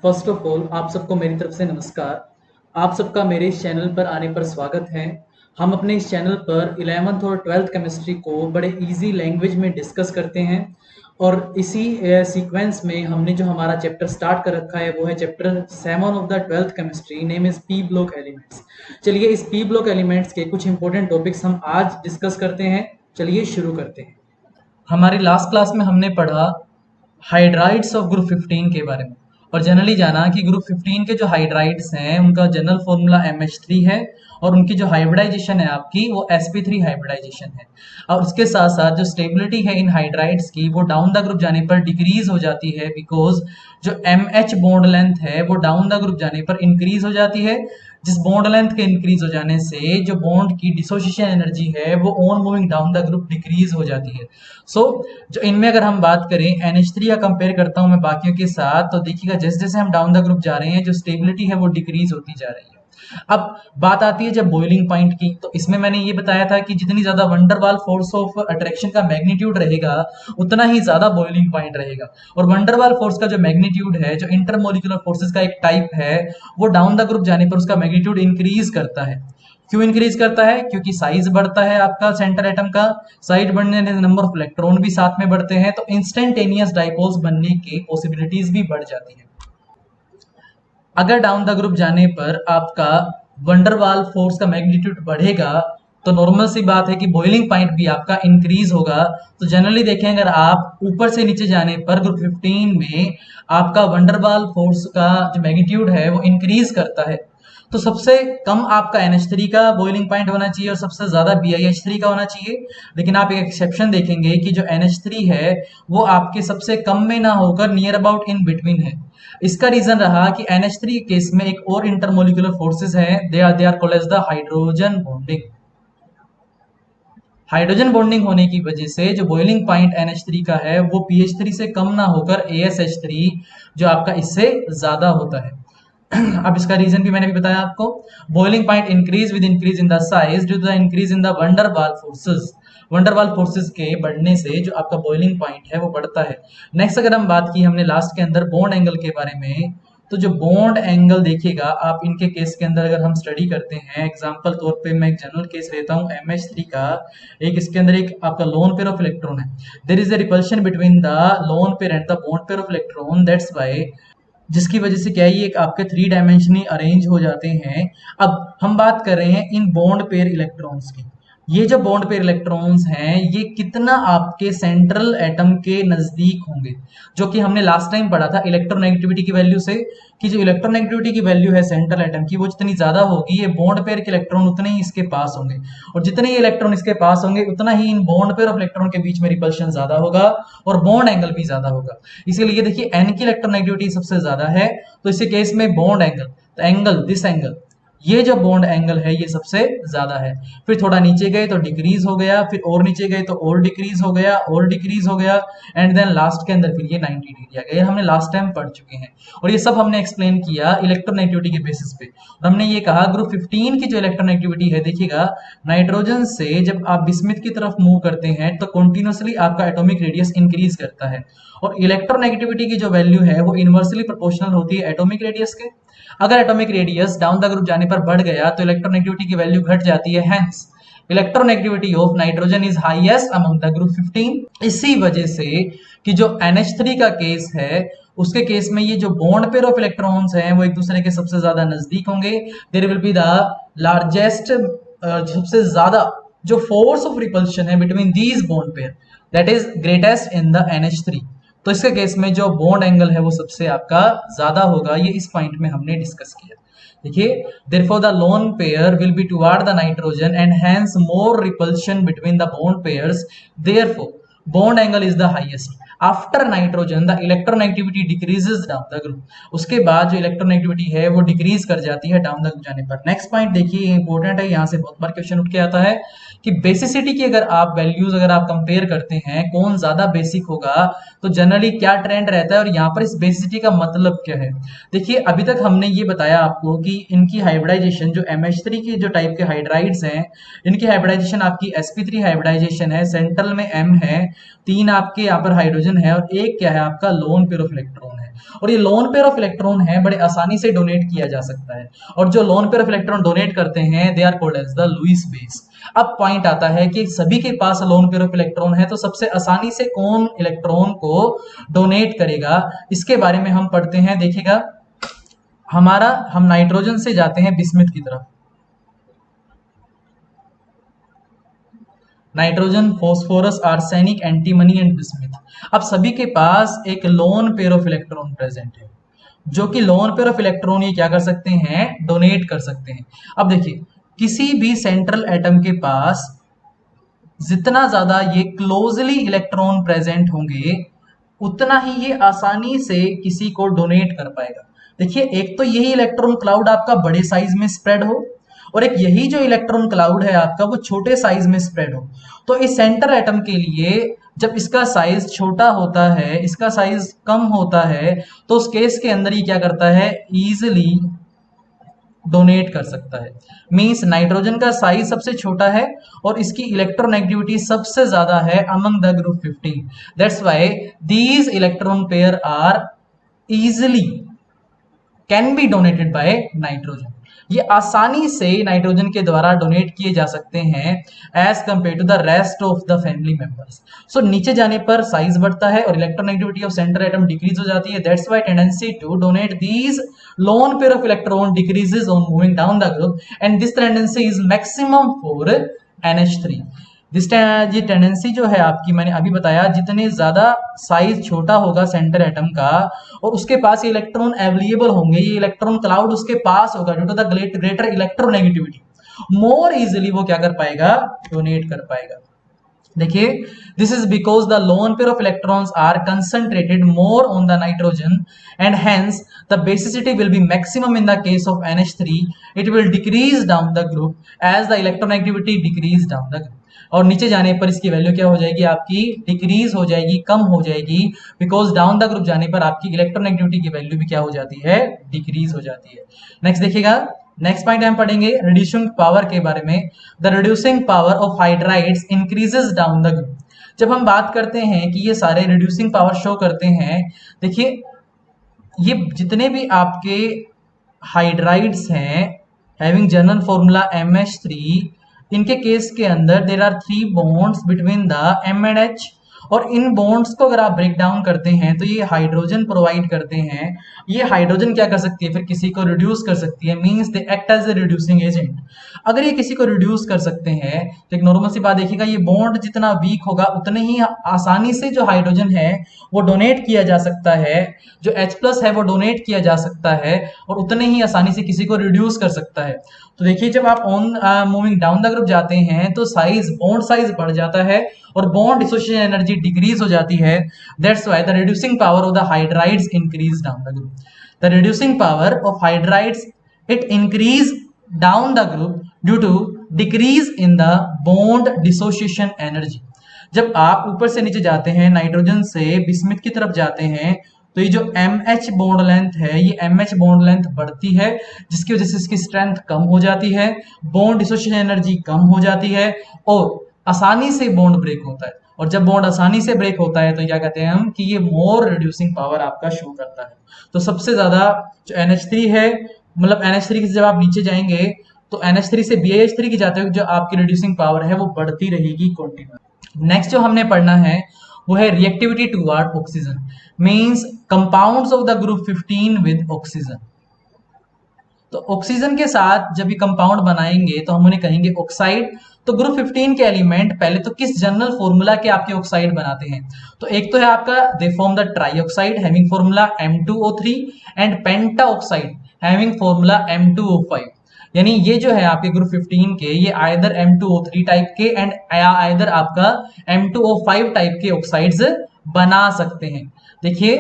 First of all आप सबको मेरी तरफ से नमस्कार। आप सबका मेरे इस चैनल पर आने पर स्वागत है। हम अपने इस चैनल पर 11th और 12th केमिस्ट्री को बड़े इजी लैंग्वेज में डिस्कस करते हैं और इसी सीक्वेंस में हमने जो हमारा चैप्टर स्टार्ट कर रखा है वो है chapter 7 of the 12th chemistry, name is P block elements. चलिए इस पी ब्लॉक एलिमेंट्स के कुछ इंपॉर्टेंट टॉपिक्स हम आज डिस्कस करते हैं। चलिए शुरू करते हैं। हमारी लास्ट क्लास में हमने पढ़ा हाइड्राइड्स ऑफ ग्रुप 15 के बारे में और जनरली जाना कि ग्रुप 15 के जो हाइड्राइड्स हैं उनका जनरल फॉर्मूला MH3 है और उनकी जो हाइब्रिडाइजेशन है आपकी वो sp3 हाइब्रिडाइजेशन है। और उसके साथ साथ जो स्टेबिलिटी है इन हाइड्राइड्स की वो डाउन द ग्रुप जाने पर डिक्रीज हो जाती है, बिकॉज जो MH बॉन्ड लेंथ है वो डाउन द ग्रुप जाने पर इंक्रीज हो जाती है, जिस बॉन्ड लेंथ के इंक्रीज हो जाने से जो बॉन्ड की डिसोसिएशन एनर्जी है वो on moving down the group decrease हो जाती है। सो जो इनमें अगर हम बात करें NH3 का कंपेयर करता हूं मैं बाकियों के साथ, तो देखिएगा जैसे जैसे हम डाउन द ग्रुप जा रहे हैं जो स्टेबिलिटी है वो डिक्रीज होती जा रही है। अब बात आती है जब बॉइलिंग पॉइंट की, तो इसमें मैंने ये बताया था कि जितनी ज्यादा वंडरवाल फोर्स ऑफ अट्रैक्शन का मैग्नीट्यूड रहेगा उतना ही ज्यादा बॉइलिंग पॉइंट रहेगा। और वंडरवाल फोर्स का जो मैग्नीट्यूड है, जो इंटरमोलिकुलर फोर्सेस का एक टाइप है, वो डाउन द ग्रुप जाने पर उसका मैग्नीट्यूड इंक्रीज करता है। क्यों इंक्रीज करता है? क्योंकि साइज बढ़ता है आपका सेंटर एटम का, साइज बढ़ने से नंबर ऑफ इलेक्ट्रॉन भी साथ में बढ़ते हैं, तो इंस्टेंटेनियस डाइपोल्स बनने की पॉसिबिलिटीज भी बढ़ जाती है। अगर डाउन द ग्रुप जाने पर आपका वंडरवाल फोर्स का मैग्नीट्यूड बढ़ेगा तो नॉर्मल सी बात है कि बॉइलिंग पॉइंट भी आपका इंक्रीज होगा। तो जनरली देखें, अगर आप ऊपर से नीचे जाने पर ग्रुप 15 में आपका वंडरवाल फोर्स का जो मैग्नीट्यूड है वो इंक्रीज करता है, तो सबसे कम आपका NH3 का बॉइलिंग पॉइंट होना चाहिए और सबसे ज्यादा BiH3 का होना चाहिए। लेकिन आप एक एक्सेप्शन देखेंगे कि जो NH3 है वो आपके सबसे कम में ना होकर नियर अबाउट इन बिटवीन है। इसका रीजन रहा कि NH3 केस में एक और इंटरमोलिकुलर फोर्सेस है, they are called as the hydrogen bonding. Hydrogen bonding होने की वजह से जो बॉइलिंग पॉइंट NH3 का है वो PH3 से कम ना होकर ASH3 जो आपका इससे ज्यादा होता है। अब इसका रीजन भी मैंने भी बताया आपको। Boiling point increase with increase in the size due to the increase in the van der Waals forces. Van der Waals forces के बढ़ने से जो आपका बॉइलिंग पॉइंट है वो बढ़ता है। नेक्स्ट अगर हम बात की हमने लास्ट के अंदर बॉन्ड एंगल के बारे में, तो जो बॉन्ड एंगल देखिएगा आप इनके केस के अंदर अगर हम स्टडी करते हैं, एग्जांपल तौर पे मैं एक जनरल केस लेता हूं MH3 का। एक इसके अंदर एक आपका लोन पेयर ऑफ इलेक्ट्रॉन है, there is a repulsion between the lone pair and the bond pair of electron, that's why, जिसकी वजह से क्या है ये एक आपके 3 डायमेंशनली अरेंज हो जाते हैं। अब हम बात कर रहे हैं इन बॉन्ड पेयर इलेक्ट्रॉन्स की। ये जो बॉन्ड पेयर इलेक्ट्रॉन्स हैं ये कितना आपके सेंट्रल एटम के नजदीक होंगे, जो कि हमने लास्ट टाइम पढ़ा था इलेक्ट्रोनेगेटिविटी की वैल्यू से, कि जो इलेक्ट्रोनेगेटिविटी की वैल्यू है सेंट्रल एटम की वो जितनी ज्यादा होगी ये बॉन्ड पेयर के इलेक्ट्रॉन उतने ही इसके पास होंगे, और जितने ही इलेक्ट्रॉन इसके पास होंगे उतना ही इन बॉन्ड पेयर ऑफ इलेक्ट्रॉन के बीच में रिपल्शन ज्यादा होगा और बॉन्ड एंगल भी ज्यादा होगा। इसीलिए देखिए n की इलेक्ट्रोनेगेटिविटी सबसे ज्यादा है, तो इसी केस में बॉन्ड एंगल, तो एंगल दिस एंगल, ये जो बॉन्ड एंगल है ये सबसे ज्यादा है। फिर थोड़ा नीचे गए तो डिक्रीज हो गया, फिर और नीचे गए तो और डिक्रीज हो गया, और डिक्रीज हो गया, एंड देन लास्ट के अंदर फिर ये 90 डिग्री आ गया। ये हमने लास्ट टाइम पढ़ चुके हैं और ये सब हमने एक्सप्लेन किया इलेक्ट्रोनेगेटिविटी के बेसिस पे। और हमने ये कहा ग्रुप 15 की जो इलेक्ट्रोनेगेटिविटी है, देखिएगा नाइट्रोजन से जब आप बिस्मिथ की तरफ मूव करते हैं तो कंटिन्यूअसली आपका एटॉमिक रेडियस इंक्रीज करता है, और इलेक्ट्रोनेगेटिविटी की जो वैल्यू है वो इनवर्सली प्रोपोर्शनल होती है एटॉमिक रेडियस के। अगर atomic radius down the group जाने पर बढ़ गया तो इलेक्ट्रोनेगेटिविटी की वैल्यू घट जाती है, hence electronegativity of nitrogen is highest among the group 15। इसी वजह से कि जो NH3 का केस है उसके केस में ये जो बॉन्ड पेयर ऑफ इलेक्ट्रॉन्स हैं वो एक दूसरे के सबसे ज्यादा नजदीक होंगे। There will be the largest, सबसे ज्यादा जो फोर्स ऑफ रिपल्शन है between these bond pair, that is greatest in the NH3। तो इसके केस में जो बॉन्ड एंगल है वो सबसे आपका ज्यादा होगा, ये इस पॉइंट में हमने डिस्कस किया। देखिए, therefore the lone pair will be toward the nitrogen and hence more repulsion between the bond pairs, therefore bond angle is the highest after nitrogen the electronegativity decreases down the group। उसके बाद जो electronegativity है वो decrease कर जाती है down the group जाने पर। नेक्स्ट पॉइंट देखिए इंपॉर्टेंट है, यहाँ से बहुत बार क्वेश्चन उठ के आता है कि बेसिसिटी की अगर आप वैल्यूज अगर आप कंपेयर करते हैं कौन ज्यादा बेसिक होगा, तो जनरली क्या ट्रेंड रहता है और यहाँ पर इस बेसिसिटी का मतलब क्या है। देखिए अभी तक हमने ये बताया आपको कि इनकी हाइब्रिडाइजेशन जो MH3 की जो टाइप के हाइड्राइड्स हैं इनकी हाइब्रिडाइजेशन आपकी sp3 हाइब्रिडाइजेशन है, सेंट्रल में M है, 3 आपके यहाँ पर हाइड्रोजन है और एक क्या है आपका लोन पेयर ऑफ इलेक्ट्रॉन है। और ये लोन पेयर ऑफ इलेक्ट्रॉन है, बड़े आसानी से डोनेट किया जा सकता है। और जो lone pair of electron donate करते हैं they are called as the Lewis base. अब पॉइंट आता है कि सभी के पास लोन पेयर ऑफ इलेक्ट्रॉन है, तो सबसे आसानी से कौन इलेक्ट्रॉन को डोनेट करेगा, इसके बारे में हम पढ़ते हैं। देखिएगा, हम नाइट्रोजन से जाते हैं बिस्मिथ की तरफ। Nitrogen, phosphorus, arsenic, antimony and bismuth. अब सभी के पास एक loan pair of electron present है, जो कि लोन पेयर ऑफ इलेक्ट्रॉन ये क्या कर सकते हैं, डोनेट कर सकते हैं। अब देखिए, किसी भी सेंट्रल एटम के पास जितना ज्यादा ये क्लोजली इलेक्ट्रॉन प्रेजेंट होंगे, उतना ही ये आसानी से किसी को डोनेट कर पाएगा। देखिए, एक तो यही इलेक्ट्रॉन क्लाउड आपका बड़े साइज में स्प्रेड हो, और एक यही जो इलेक्ट्रॉन क्लाउड है आपका वो छोटे साइज में स्प्रेड हो। तो इस सेंटर एटम के लिए जब इसका साइज छोटा होता है, इसका साइज कम होता है, तो उस केस के अंदर ये क्या करता है, इजिली डोनेट कर सकता है। मींस नाइट्रोजन का साइज सबसे छोटा है और इसकी इलेक्ट्रोनेगेटिविटी सबसे ज्यादा है among the group 15। That's why these electron pair are easily can be donated by nitrogen. ये आसानी से नाइट्रोजन के द्वारा डोनेट किए जा सकते हैं as compare to the rest of the family members. So नीचे जाने पर साइज बढ़ता है और electronegativity of center atom decrease हो जाती है। That's why tendency to donate these lone pair of electron decreases on moving down the group, and this tendency is maximum for NH3। ये टेंडेंसी जो है आपकी, मैंने अभी बताया, जितने ज्यादा साइज छोटा होगा सेंटर एटम का और उसके पास ये इलेक्ट्रॉन अवेलेबल होंगे, ये इलेक्ट्रॉन क्लाउड उसके पास होगा due to the greater electronegativity, more easily वो क्या कर पाएगा, डोनेट कर पाएगा। देखिए, this is because the lone pair of electrons are concentrated more on the nitrogen and hence the basicity will be maximum in the case of NH3. It will decrease down the group as the electronegativity decrease down the group. और नीचे जाने पर इसकी value क्या हो जाएगी, आपकी decrease हो जाएगी, कम हो जाएगी, बिकॉज डाउन द ग्रुप जाने पर आपकी इलेक्ट्रोनेगेटिविटी की वैल्यू भी क्या हो जाती है, डिक्रीज हो जाती है। नेक्स्ट देखिएगा, नेक्स्ट पॉइंट हम पढ़ेंगे रिड्यूसिंग पावर के बारे में। The reducing power of hydrides increases down the group. जब हम बात करते हैं कि ये सारे रिड्यूसिंग पावर शो करते हैं, देखिए ये जितने भी आपके हाइड्राइड्स हैं हैविंग जनरल फॉर्मूला MH3, इनके केस के अंदर there are 3 bonds between the M and H, और इन बॉन्ड्स को अगर आप ब्रेक डाउन करते हैं तो ये हाइड्रोजन प्रोवाइड करते हैं। ये हाइड्रोजन क्या कर सकती है, फिर किसी को रिड्यूस कर सकती है, means they act as a reducing agent. अगर ये किसी को रिड्यूस कर सकते हैं तो एक नॉर्मल सी बात देखिएगा, ये बॉन्ड जितना वीक होगा उतने ही आसानी से जो हाइड्रोजन है वो डोनेट किया जा सकता है, जो H+ है वो डोनेट किया जा सकता है, और उतने ही आसानी से किसी को रिड्यूस कर सकता है। तो देखिए, जब आप on moving down the group जाते हैं तो साइज, बॉन्ड साइज बढ़ जाता है और बॉन्ड डिसोसिएशन एनर्जी डिक्रीज हो जाती है। That's why the reducing power of the hydrides increase down the group. The reducing power of hydrides it increase down the group due to decrease in the bond dissociation energy. जब आप ऊपर से नीचे जाते हैं, नाइट्रोजन से bismuth की तरफ जाते हैं, तो ये जो MH बॉन्ड लेंथ है, ये MH बॉन्ड लेंथ बढ़ती है, जिसकी वजह से इसकी स्ट्रेंथ कम हो जाती है, बॉन्ड डिसोसिएशन एनर्जी कम हो जाती है और आसानी से बॉन्ड ब्रेक होता है। और जब बॉन्ड आसानी से ब्रेक होता है तो क्या कहते हैं हम, कि ये मोर रिड्यूसिंग पावर आपका शो करता है। तो सबसे ज्यादा जो NH3 है, मतलब NH3 से जब आप नीचे जाएंगे तो NH3 से BiH3 की जाते हो, जो आपकी रिड्यूसिंग पावर है वो बढ़ती रहेगी कंटिन्यू। नेक्स्ट जो हमने पढ़ना है वो है reactivity toward oxygen, means compounds of the group 15 with oxygen. तो ऑक्सीजन के साथ जब ये कंपाउंड बनाएंगे तो हम उन्हें कहेंगे ऑक्साइड। तो ग्रुप 15 के एलिमेंट पहले तो किस जनरल फॉर्मूला के आपके ऑक्साइड बनाते हैं, तो एक तो है आपका they form the trioxide having formula M2O3 and penta oxide having formula M2O5। यानी ये जो है आपके ग्रुप 15 के, ये आइदर M2O3 टाइप के एंड आइदर आपका M2O5 टाइप के ऑक्साइड्स बना सकते हैं। देखिए,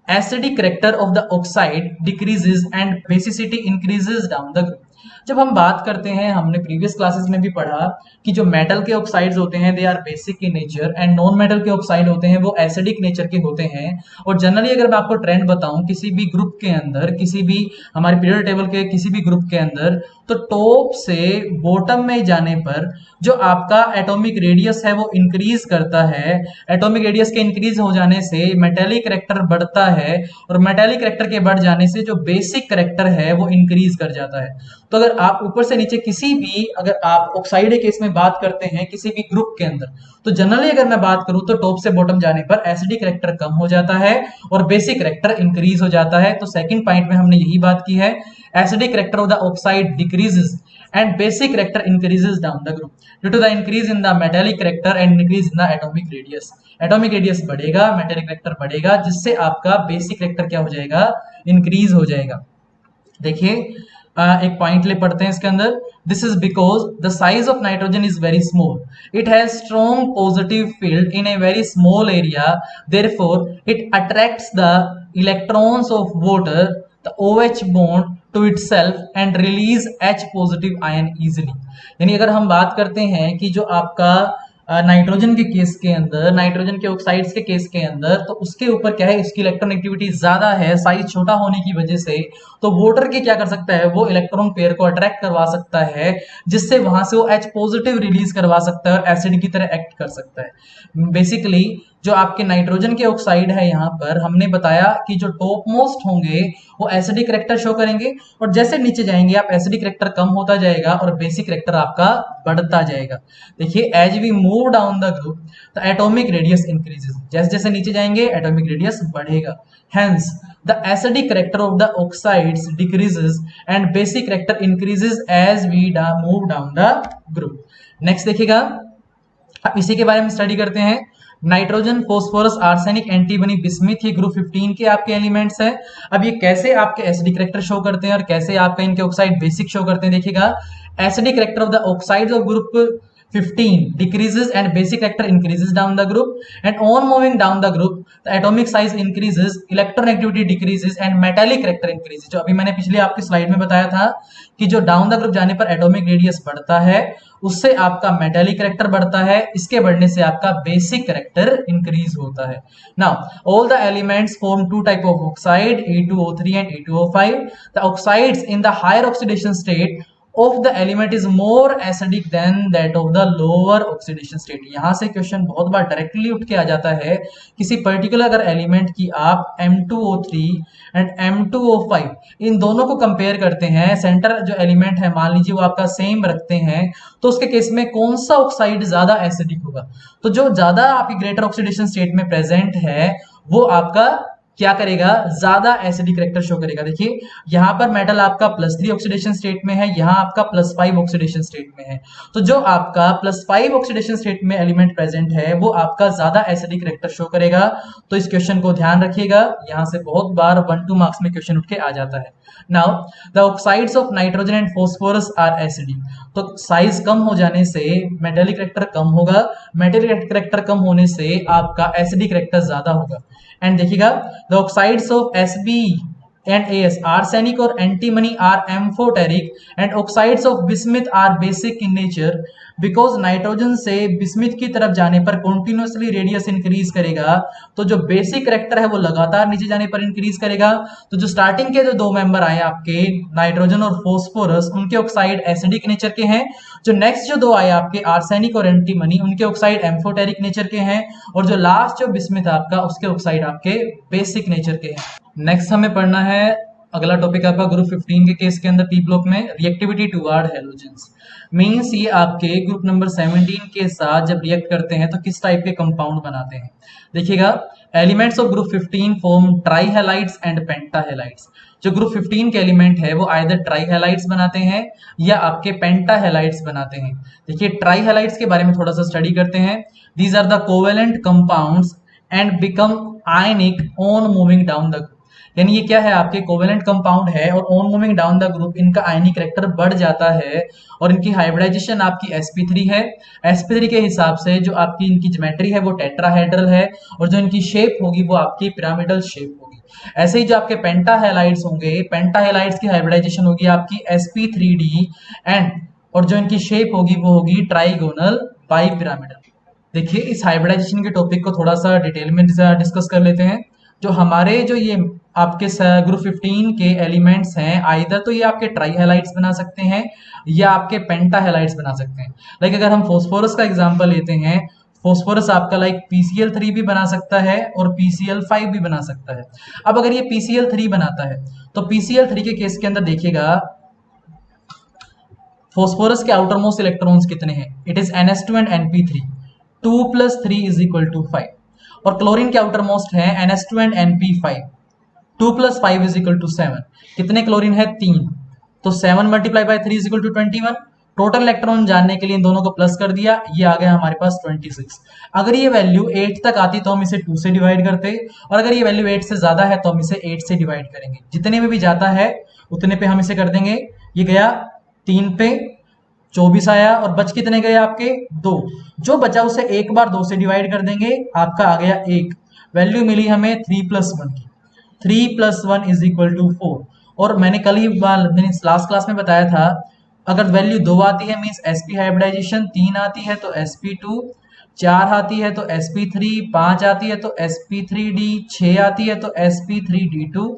acidic character of the oxide decreases and basicity increases down the group. जब हम बात करते हैं, हमने प्रीवियस क्लासेस में भी पढ़ा कि जो मेटल के ऑक्साइड्स होते हैं they are basic in nature, and non metal के ऑक्साइड होते हैं वो एसिडिक नेचर के होते हैं। और जनरली अगर मैं आपको ट्रेंड बताऊं किसी भी ग्रुप के अंदर, किसी भी हमारे पीरियड टेबल के किसी भी ग्रुप के अंदर, तो टॉप से बॉटम में जाने पर जो आपका एटॉमिक रेडियस है वो इंक्रीज करता है। एटॉमिक रेडियस के इंक्रीज हो जाने से मेटेलिक करैक्टर बढ़ता है, और मेटेलिक करैक्टर के बढ़ जाने से जो बेसिक करैक्टर है वो इंक्रीज कर जाता है। तो अगर आप ऊपर से नीचे किसी भी, अगर आप ऑक्साइड के केस में बात करते हैं किसी भी ग्रुप के अंदर, तो जनरली अगर मैं बात करूं तो टॉप से बॉटम जाने पर एसिडिक करैक्टर कम हो जाता है और बेसिक करैक्टर इंक्रीज हो जाता है। तो सेकंड पॉइंट में हमने यही बात की है, acidic character of the oxide decreases and basic character increases down the group due to the increase in the metallic character and increase in the atomic radius। atomic radius बढ़ेगा, metallic character बढ़ेगा, जिससे आपका basic character क्या हो जाएगा, increase हो जाएगा। देखिए एक पॉइंट ले पढ़ते हैं इसके अंदर, this is because the size of nitrogen is very small, it has strong positive field in a very small area, therefore it attracts the electrons of water, the OH bond to itself and release H positive ion easily. यानी अगर हम बात करते हैं कि जो आपका nitrogen के केस के अंदर, नाइट्रोजन के ऑक्साइड्स के केस के अंदर, तो उसके ऊपर क्या है, इसकी इलेक्ट्रॉनिगेटिविटी ज्यादा है, साइज छोटा होने की वजह से, तो वाटर के क्या कर सकता है, वो इलेक्ट्रॉन पेयर को अट्रैक्ट करवा सकता है, जिससे वहां से वो H पॉजिटिव रिलीज करवा सकता है और एसिड की तरह एक्ट कर सकता है। बेसिकली जो आपके नाइट्रोजन के ऑक्साइड है, यहाँ पर हमने बताया कि जो टॉप मोस्ट होंगे वो एसिडिक करैक्टर शो करेंगे, और जैसे नीचे जाएंगे आप एसिडिक करैक्टर कम होता जाएगा और बेसिक करैक्टर आपका बढ़ता जाएगा। देखिए as we move down the group the atomic radius increases, जैसे जैसे नीचे जाएंगे एटॉमिक रेडियस बढ़ेगा, hence the acidic character of the oxides decreases and basic character increases as we move down the group. Next देखिएगा, अब इसी के बारे में स्टडी करते हैं। Nitrogen, phosphorus, arsenic, antimony, bismuth, ये ग्रुप 15 के आपके एलिमेंट्स हैं। अब ये कैसे आपके एसिडिक करैक्टर शो करते हैं और कैसे आपका इनके ऑक्साइड बेसिक शो करते हैं, देखिएगा। Acidic character of the oxides of group 15 decreases and basic character increases down the group, and on moving down the group the atomic size increases, electronegativity decreases and metallic character increases। जो अभी मैंने पिछले आपकी slide में बताया था कि जो डाउन द ग्रुप जाने पर एटॉमिक रेडियस बढ़ता है, उससे आपका मेटालिक करैक्टर बढ़ता है, इसके बढ़ने से आपका बेसिक करैक्टर इंक्रीज होता है। Now all the elements form two type of oxide, A2O3 and A2O5। The oxides in the higher oxidation state of the element is more acidic than that of the lower oxidation state। यहां से question बहुत बार directly उठ के आ जाता है, किसी particular अगर एलिमेंट की आप M2O3 एंड M2O5 इन दोनों को कंपेयर करते हैं, सेंटर जो एलिमेंट है मान लीजिए वो आपका सेम रखते हैं, तो उसके केस में कौन सा ऑक्साइड ज्यादा एसिडिक होगा, तो जो ज्यादा आपकी ग्रेटर ऑक्सीडेशन स्टेट में प्रेजेंट है वो आपका क्या करेगा, ज्यादा एसिडिक करैक्टर शो करेगा। देखिए यहाँ पर मेटल आपका +3 ऑक्सीडेशन स्टेट में है, यहाँ आपका +5 ऑक्सीडेशन स्टेट में है, तो जो आपका +5 ऑक्सीडेशन स्टेट में एलिमेंट प्रेजेंट है वो आपका ज्यादा एसिडिक करैक्टर शो करेगा। तो इस क्वेश्चन को ध्यान रखिएगा, यहाँ से बहुत बार 1-2 मार्क्स में क्वेश्चन उठ के आ जाता है। Now the oxides of nitrogen and phosphorus are acidic, तो साइज कम हो जाने से मेटालिक करैक्टर कम होगा, मेटालिक करैक्टर कम होने से आपका एसिडिक करैक्टर ज्यादा होगा। एंड देखिएगा the oxides of Sb and As, arsenic और antimony are amphoteric, and oxides of bismuth are basic in nature because nitrogen से बिस्मिथ की तरफ जाने पर continuously रेडियस इंक्रीज करेगा, तो जो बेसिक करैक्टर है वो लगातार नीचे जाने पर इंक्रीज करेगा। तो जो स्टार्टिंग के जो दो मेंबर आए आपके नाइट्रोजन और फॉस्फोरस, उनके ऑक्साइड एसिडिक नेचर के हैं। जो नेक्स्ट जो दो आए आपके आर्सेनिक और एंटीमनी, उनके ऑक्साइड एम्फोटेरिक नेचर के हैं, और जो लास्ट जो बिस्मिथ आपका, उसके ऑक्साइड आपके बेसिक नेचर के हैं। नेक्स्ट हमें पढ़ना है अगला टॉपिक आपका ग्रुप 15 के केस के अंदर पी ब्लॉक में, रिएक्टिविटी टुवर्ड हैलोजेंस। मींस ये आपके ग्रुप नंबर 17 के साथ जब रिएक्ट करते हैं तो किस टाइप के कंपाउंड बनाते हैं। देखिएगा elements of group 15 form trihalides and pentahalides. जो ग्रुप 15 के एलिमेंट है वो आइदर ट्राईहैलाइड्स बनाते हैं या आपके पेंटाहैलाइड्स बनाते हैं। देखिए ट्राईहैलाइड्स के बारे में थोड़ा सा स्टडी करते हैं। These are the covalent compounds and become ionic on moving down the group. यानी ये क्या है, आपके कोवेलेंट कंपाउंड है और on moving down the group इनका आयनिक करैक्टर बढ़ जाता है, और इनकी हाइब्रिडाइजेशन आपकी sp3 है। sp3 के हिसाब से जो आपकी इनकी ज्योमेट्री है वो टेट्राहेड्रल है, और जो इनकी शेप होगी वो आपकी पिरामिडल शेप होगी। ऐसे ही जो आपके पेंटा हैलाइड्स होंगे, पेंटा हैलाइड्स की हाइब्रिडाइजेशन होगी आपकी sp3d एंड, और जो इनकी शेप होगी वो होगी ट्राइगोनल बाइपिरामिडल। देखिए इस हाइब्रिडाइजेशन के टॉपिक को थोड़ा सा डिटेल में डिस्कस कर लेते हैं। जो हमारे जो ये आपके ग्रुप 15 के एलिमेंट्स हैं, आइदर तो ये आपके ट्राई हैलाइड्स बना सकते हैं या आपके पेंटा हैलाइड्स बना सकते हैं। लाइक अगर हम फास्फोरस का एग्जांपल लेते हैं, फास्फोरस आपका लाइक PCl3 भी बना सकता है और PCl5 भी बना सकता है। अब अगर ये PCl3 बनाता है तो PCl3 के केस के अंदर देखिएगा फास्फोरस के आउटर मोस्ट इलेक्ट्रॉन्स कितने हैं, it is NS2 and NP3, 2 + 3 = 5। और क्लोरीन के आउटर मोस्ट है NS2 एंड NP5, 2 + 5 = 7। कितने क्लोरीन है, 3, तो 7 × 3 = 21। टोटल इलेक्ट्रॉन जानने के लिए इन दोनों को प्लस कर दिया, ये आ गया हमारे पास 26। अगर ये वैल्यू 8 तक आती तो हम इसे 2 से डिवाइड करते, और अगर ये वैल्यू 8 से ज्यादा है तो हम इसे 8 से डिवाइड करेंगे। जितने में भी जाता है उतने पे हम इसे कर देंगे। ये गया 3 पे 24 आया, और बच कितने गए आपके, 2। जो बचा उसे एक बार 2 से डिवाइड कर देंगे, आपका आ गया 1। वैल्यू मिली हमें 3 + 1 की, 3 + 1 = 4। और मैंने कल ही मैंने लास्ट क्लास में बताया था, अगर वैल्यू 2 आती है मीन्स sp हाइब्रिडाइजेशन, 3 आती है तो sp2, 4 आती है तो sp3, 5 आती है तो sp3d, 6 आती है तो sp3d2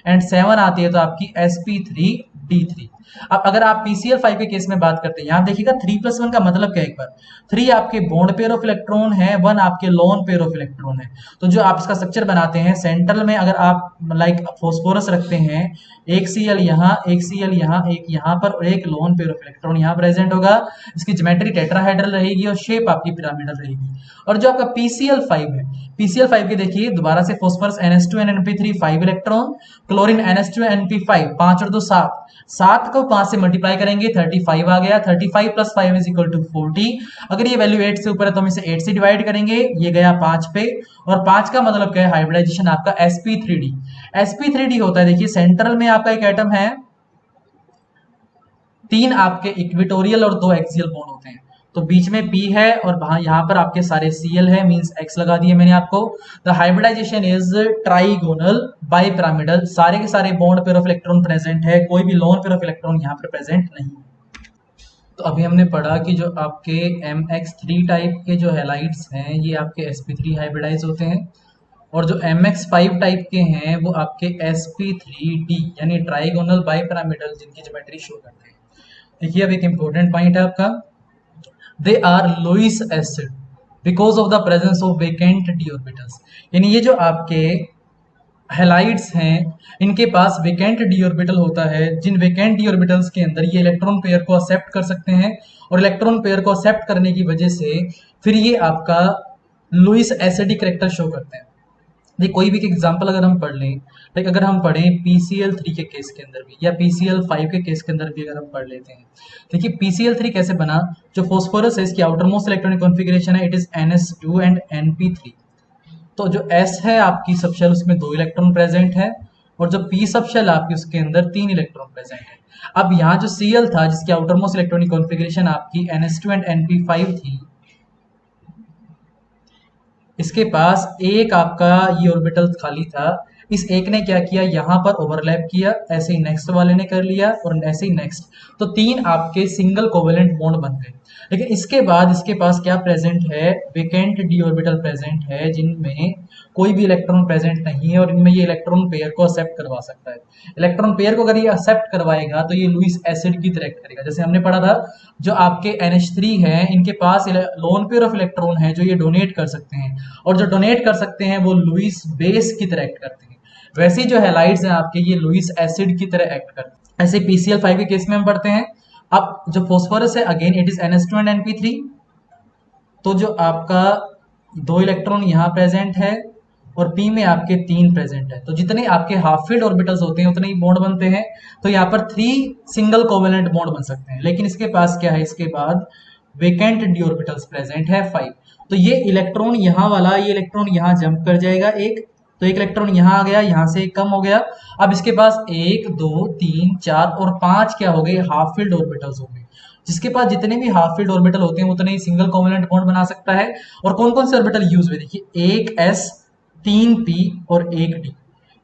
एंड 7 आती है तो आपकी sp3d3। अब अगर आप PCl5 के केस में बात करते हैं, यहाँ देखिएगा 3 + 1 का मतलब क्या है, एक बार 3 आपके बॉन्ड पेयर ऑफ इलेक्ट्रॉन है, 1 आपके लोन पेयर ऑफ इलेक्ट्रॉन है। तो जो आप इसका स्ट्रक्चर बनाते हैं, सेंट्रल में अगर आप लाइक फॉस्फोरस रखते हैं, एक Cl यहाँ, एक Cl यहाँ, एक यहाँ पर, और एक लोन पेयर ऑफ इलेक्ट्रॉन यहाँ प्रेजेंट होगा। इसकी ज्योमेट्री टेट्राहेड्रल रहेगी और शेप आपकी पिरामिडल रहेगी। और जो आपका PCl5 है, PCl5 के देखिए दोबारा से phosphorus NS2 and NP3 5 electron, chlorine NS2 NP5, 5 और 2 7, 7 को 5 से मल्टीप्लाई करेंगे 35 आ गया, 35 + 5 = 40। अगर ये वैल्यू 8 से ऊपर है तो हम इसे 8 से डिवाइड करेंगे, ये गया 5 पे, और 5 का मतलब क्या है, हाइब्रिडाइजेशन आपका sp3d। sp3d होता है, देखिए सेंट्रल में आपका एक एटम है, 3 आपके इक्वेटोरियल और 2 एक्सियल बॉन्ड होते हैं, तो बीच में P है और यहाँ पर आपके सारे Cl है, मींस X लगा दिए मैंने आपको। The hybridization is trigonal bipyramidal, सारे के सारे bond pair of electron present है, कोई भी लोन पेयर ऑफ इलेक्ट्रॉन यहाँ पर प्रेजेंट नहीं। तो अभी हमने पढ़ा कि जो आपके MX3 टाइप के जो हैलाइड्स हैं ये आपके sp3 हाइब्रिडाइज होते हैं, और जो MX5 टाइप के हैं वो आपके sp3d यानी ट्राइगोनल बाइपिरामिडल जिनकी ज्योमेट्री शो करते हैं। देखिए अब एक इंपॉर्टेंट पॉइंट है आपका, they are Lewis acid because of the presence of vacant d orbitals. यानी ये जो आपके हैलाइड्स हैं इनके पास वेकेंट डी ऑर्बिटल होता है, जिन वेकेंट डी ऑर्बिटल्स के अंदर ये इलेक्ट्रॉन पेयर को एक्सेप्ट कर सकते हैं, और इलेक्ट्रॉन पेयर को एक्सेप्ट करने की वजह से फिर ये आपका लुईस एसिडिक कैरेक्टर शो करते हैं। देखिए कोई भी एग्जांपल अगर हम पढ़ लें, लाइक अगर हम पढ़ें PCl3 के केस के अंदर भी या PCl5 के केस के अंदर भी अगर हम पढ़ लेते हैं, देखिए PCl3 कैसे बना, जो फॉस्फोरस है इसकी आउटर मोस्ट इलेक्ट्रॉनिक कॉन्फ़िगरेशन है, it is NS2 and NP3। तो जो S है आपकी सबशेल उसमें 2 इलेक्ट्रॉन प्रेजेंट है, और जो P सबशेल आपकी उसके अंदर 3 इलेक्ट्रॉन प्रेजेंट है। अब यहाँ जो Cl था जिसकी आउटर मोस्ट इलेक्ट्रॉनिक कॉन्फ़िगरेशन आपकी NS2 एंड NP5 थी, इसके पास एक आपका ये ऑर्बिटल खाली था, इस एक ने क्या किया, यहाँ पर ओवरलैप किया, ऐसे ही नेक्स्ट वाले ने कर लिया और ऐसे ही नेक्स्ट, तो 3 आपके सिंगल कोवेलेंट बॉन्ड बन गए। लेकिन इसके बाद इसके पास क्या प्रेजेंट है, वेकेंट डी ऑर्बिटल प्रेजेंट है जिनमें कोई भी इलेक्ट्रॉन प्रेजेंट नहीं है, और इनमें ये इलेक्ट्रॉन पेयर को एक्सेप्ट करवा सकता है। इलेक्ट्रॉन पेयर को अगर ये एक्सेप्ट करवाएगा तो ये लुईस एसिड की तरह एक्ट करेगा। जैसे हमने पढ़ा था जो आपके NH3 हैं इनके पास लोन पेयर ऑफ इलेक्ट्रॉन है जो ये डोनेट कर सकते हैं, और जो डोनेट कर सकते हैं वो लुईस बेस की तरह एक्ट करते हैं। वैसे जो हैलाइड्स हैं आपके ये लुईस एसिड की तरह एक्ट करते हैं। ऐसे PCl5 के केस में हम पढ़ते हैं। अब जो फॉस्फोरस है again it is NS2 and NP3, तो जो आपका 2 इलेक्ट्रॉन यहाँ प्रेजेंट है और P में आपके 3 प्रेजेंट है, तो जितने आपके हाफ फील्ड ऑर्बिटल्स होते हैं उतने ही बॉन्ड बनते हैं, तो यहाँ पर 3 सिंगल कोवेलेंट बॉन्ड बन सकते हैं। लेकिन इसके पास क्या है, इसके बाद वेकेंट डी ऑर्बिटल्स प्रेजेंट है 5, तो ये इलेक्ट्रॉन यहाँ वाला ये इलेक्ट्रॉन यहाँ जंप कर जाएगा एक, तो एक इलेक्ट्रॉन यहाँ आ गया, यहाँ से एक कम हो गया। अब इसके पास 1 2 3 4 और 5 क्या हो गए, हाफ फील्ड ऑर्बिटल्स हो गए। जिसके पास जितने भी हाफ फील्ड ऑर्बिटल होते हैं उतने ही सिंगल कोवेलेंट बॉन्ड बना सकता है। और कौन कौन से ऑर्बिटल यूज हुए, देखिए 1s 3p और 1d।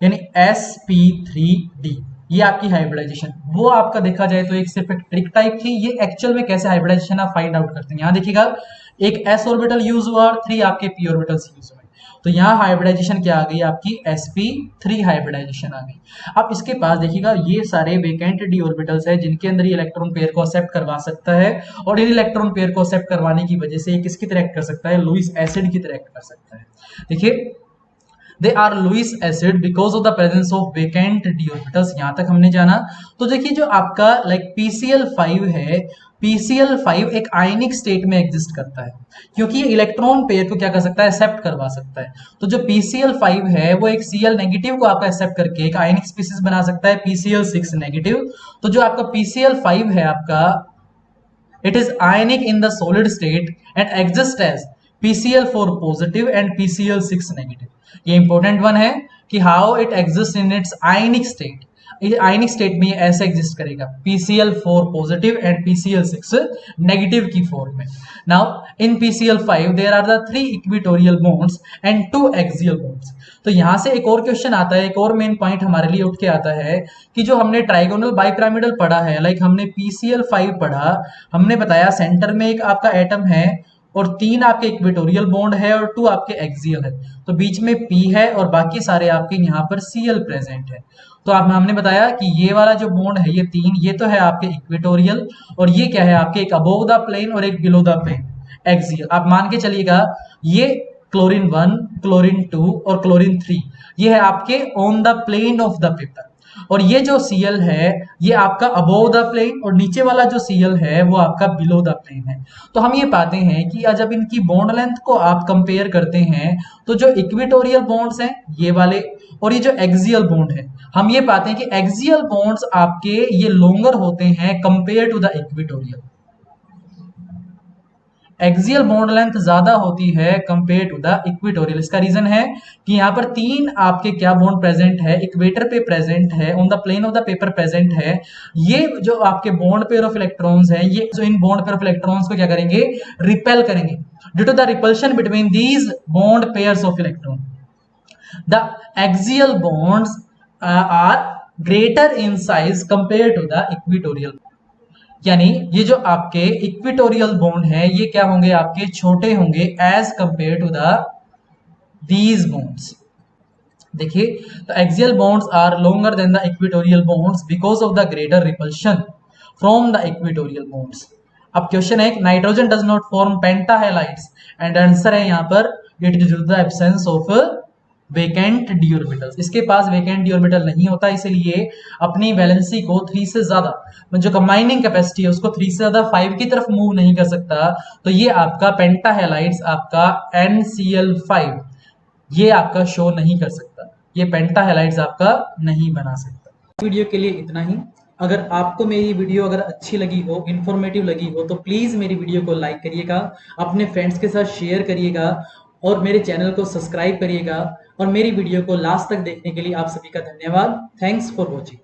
यानी sp3d, ये आपकी हाइब्रिडाइजेशन। वो आपका देखा जाए तो एक सिर्फ एक ट्रिक टाइप थी, ये एक्चुअल में कैसे हाइब्रिडाइजेशन आप फाइंड आउट करते हैं। यहाँ देखिएगा एक s ऑर्बिटल यूज हुआ और 3 आपके p ऑर्बिटल्स यूज हुए, तो यहाँ हाइब्रिडाइजेशन क्या आ गई आपकी sp3 हाइब्रिडाइजेशन आ गई। अब इसके पास देखिएगा ये सारे वेकेंट d ऑर्बिटल्स है जिनके अंदर ये इलेक्ट्रॉन पेयर को एक्सेप्ट करवा सकता है, और इन इलेक्ट्रॉन पेयर को एक्सेप्ट करवाने की वजह से ये किसकी तरह एक्ट कर सकता है, लुईस एसिड की तरह एक्ट कर सकता है। देखिए they are Lewis acid because of the presence of vacant d orbitals, यहां तक हमने जाना। तो देखिए जो आपका लाइक PCl5 है, PCl5 एक आयनिक स्टेट में एग्जिस्ट करता है क्योंकि ये इलेक्ट्रॉन पेयर को क्या कर सकता है, एक्सेप्ट करवा सकता है। तो जो PCl5 है वो एक Cl नेगेटिव को आपका एक्सेप्ट करके एक आयनिक स्पीसीज बना सकता है PCl6 नेगेटिव। तो जो आपका PCl5 है आपका, it is ionic in the solid state and exists as PCl4 positive and PCl6 negative। ये इंपॉर्टेंट वन है कि how it exist in its ionic state. Ionic state में ये ऐसे एग्जिस्ट करेगा PCl4 positive and PCl6 negative की form में। Now in PCl5 there are the 3 equatorial bonds and 2 axial bonds. तो यहां से एक और क्वेश्चन आता है, एक और मेन पॉइंट हमारे लिए उठ के आता है कि जो हमने ट्राइगोनल बाइपिरामिडल पढ़ा है, लाइक हमने PCl5 पढ़ा, हमने बताया सेंटर में एक आपका एटम है और 3 आपके इक्वेटोरियल बॉन्ड है और 2 आपके एक्सियल है, तो बीच में P है और बाकी सारे आपके यहाँ पर Cl प्रेजेंट है। तो आप हमने बताया कि ये वाला जो बॉन्ड है ये 3, ये तो है आपके इक्वेटोरियल, और ये क्या है आपके एक अबोव द प्लेन और एक बिलो द प्लेन एक्सियल। आप मान के चलिएगा ये क्लोरीन 1, क्लोरीन 2 और क्लोरीन 3 ये है आपके on the plane of the paper, और ये जो Cl है ये आपका अबोव द प्लेन और नीचे वाला जो Cl है वो आपका बिलो द प्लेन है। तो हम ये पाते हैं कि जब इनकी बॉन्ड लेंथ को आप कंपेयर करते हैं तो जो इक्वेटोरियल बॉन्ड्स हैं ये वाले और ये जो एक्सियल बॉन्ड है, हम ये पाते हैं कि एक्सियल बॉन्ड्स आपके ये लॉन्गर होते हैं compare to the equatorial. Axial bond length ज्यादा होती है कंपेयर टू द इक्वेटोरियल। इसका रीजन है कि यहाँ पर 3 आपके क्या बॉन्ड प्रेजेंट है, इक्वेटर पे प्रेजेंट है, on the plane of the paper present है। ये जो आपके बॉन्ड पेयर ऑफ इलेक्ट्रॉन्स हैं, ये जो इन बॉन्ड पेयर ऑफ इलेक्ट्रॉन्स को क्या करेंगे, रिपेल करेंगे due to the repulsion between these bond pairs of electron. The axial bonds are greater in size compare to the equatorial, यानी ये जो आपके इक्वेटोरियल बॉन्ड है ये क्या होंगे, आपके छोटे होंगे as compare to the these bonds. देखिए तो axial bonds are longer than the equatorial bonds because of the greater repulsion from the equatorial bonds. अब क्वेश्चन है nitrogen does not form pentahalides, and answer है यहाँ पर it is due to the absence of vacant d orbitals. इसके पास vacant D orbital नहीं होता, इसलिए अपनी वैलेंसी को 3 से ज्यादा, जो कंबाइनिंग कैपेसिटी है उसको 3 से ज्यादा 5 की तरफ मूव नहीं कर सकता। तो ये आपका पेंटाहेलाइड्स आपका NCl5 ये आपका शो नहीं कर सकता, ये पेंटाहेलाइड्स आपका नहीं बना सकता। वीडियो के लिए इतना ही। अगर आपको मेरी वीडियो अगर अच्छी लगी हो, इंफॉर्मेटिव लगी हो, तो प्लीज मेरी वीडियो को लाइक करिएगा, अपने फ्रेंड्स के साथ शेयर करिएगा और मेरे चैनल को सब्सक्राइब करिएगा। और मेरी वीडियो को लास्ट तक देखने के लिए आप सभी का धन्यवाद। Thanks for watching.